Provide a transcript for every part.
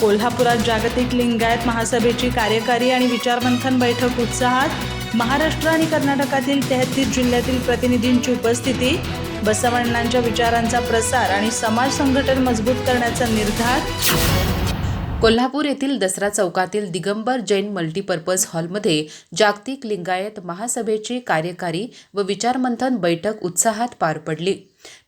कोल्हापुरात जागतिक लिंगायत महासभेची कार्यकारी आणि विचारमंथन बैठक उत्साहात. महाराष्ट्र आणि कर्नाटकातील 33 जिल्ह्यातील प्रतिनिधींची उपस्थिती. बसवण्णांच्या विचारांचा प्रसार आणि समाज संघटन मजबूत करण्याचा निर्धार. कोल्हापूर येथील दसरा चौकातील दिगंबर जैन मल्टीपर्पज हॉलमध्ये जागतिक लिंगायत महासभेची कार्यकारी व विचारमंथन बैठक उत्साहात पार पडली.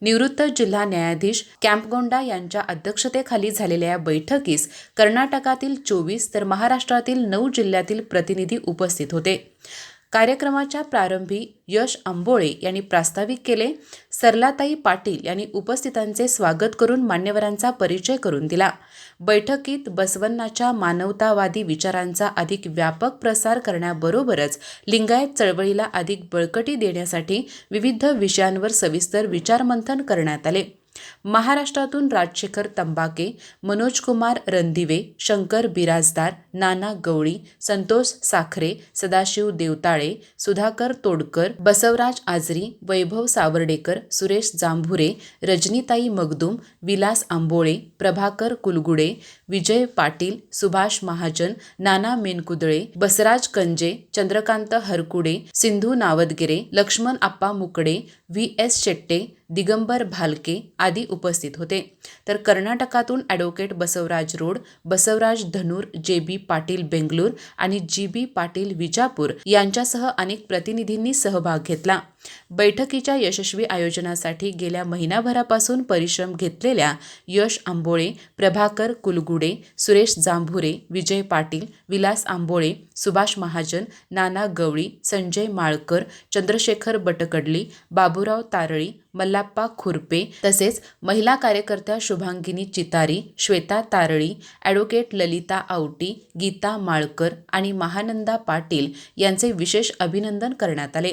निवृत्त जिल्हा न्यायाधीश कॅम्पगोंडा यांच्या अध्यक्षतेखाली झालेल्या या बैठकीस कर्नाटकातील 24 तर महाराष्ट्रातील 9 जिल्ह्यातील प्रतिनिधी उपस्थित होते. कार्यक्रमाच्या प्रारंभी यश आंबोळे यांनी प्रास्ताविक केले. सरलाताई पाटील यांनी उपस्थितांचे स्वागत करून मान्यवरांचा परिचय करून दिला. बैठकीत बसवण्णाच्या मानवतावादी विचारांचा अधिक व्यापक प्रसार करण्याबरोबरच लिंगायत चळवळीला अधिक बळकटी देण्यासाठी विविध विषयांवर सविस्तर विचारमंथन करण्यात आले. महाराष्ट्रातून राजशेखर तंबाके, मनोजकुमार रणदिवे, शंकर बिराजदार, नाना गवळी, संतोष साखरे, सदाशिव देवताळे, सुधाकर तोडकर, बसवराज आजरी, वैभव सावर्डेकर, सुरेश जांभुरे, रजनीताई मगदूम, विलास आंबोळे, प्रभाकर कुलगुडे, विजय पाटील, सुभाष महाजन, नाना मेनकुदळे, बसराज कंजे, चंद्रकांत हरकुडे, सिंधू नावदगिरे, लक्ष्मण आप्पा मुकडे, व्ही.एस. शेट्टे, दिगंबर भालके आदी उपस्थित होते. तर कर्नाटकातून ॲडव्होकेट बसवराज रोड, बसवराज धनूर, जे.बी. पाटील बेंगलूर आणि जी.बी. पाटील विजापूर यांच्यासह अनेक प्रतिनिधींनी सहभाग घेतला. बैठकीच्या यशस्वी आयोजनासाठी गेल्या महिनाभरापासून परिश्रम घेतलेल्या यश आंबोळे, प्रभाकर कुलगुडे, सुरेश जांभुरे, विजय पाटील, विलास आंबोळे, सुभाष महाजन, नाना गवळी, संजय माळकर, चंद्रशेखर बटकडली, बाबूराव तारळी, मल्लाप्पा खुरपे तसेच महिला कार्यकर्त्या शुभांगिनी चितारी, श्वेता तारळी, ॲडव्होकेट ललिता आवटी, गीता माळकर आणि महानंदा पाटील यांचे विशेष अभिनंदन करण्यात आले.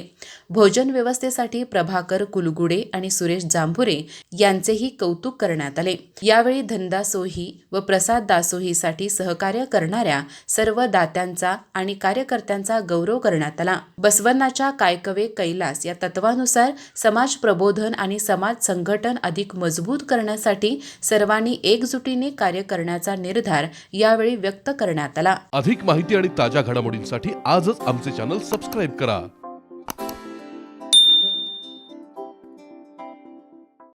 भोजन व्यवस्थेसाठी प्रभाकर कुलगुडे आणि सुरेश जांभुरे यांचेही कौतुक करण्यात आले. यावेळी धनदासोही व प्रसाद दासोहीसाठी सहकार्य करणाऱ्या सर्व दात्यांचा आणि कार्यकर्त्यांचा गौरव करण्यात आला. बसवण्णाच्या कायकवे कैलास या तत्वानुसार समाज प्रबोधन आणि समाज संघटन अधिक मजबूत करण्यासाठी सर्वांनी एकजुटीने कार्य करण्याचा निर्धार यावेळी व्यक्त करण्यात आला. अधिक माहिती आणि ताज्या घडामोडींसाठी आजच आमचे चॅनल सबस्क्राईब करा.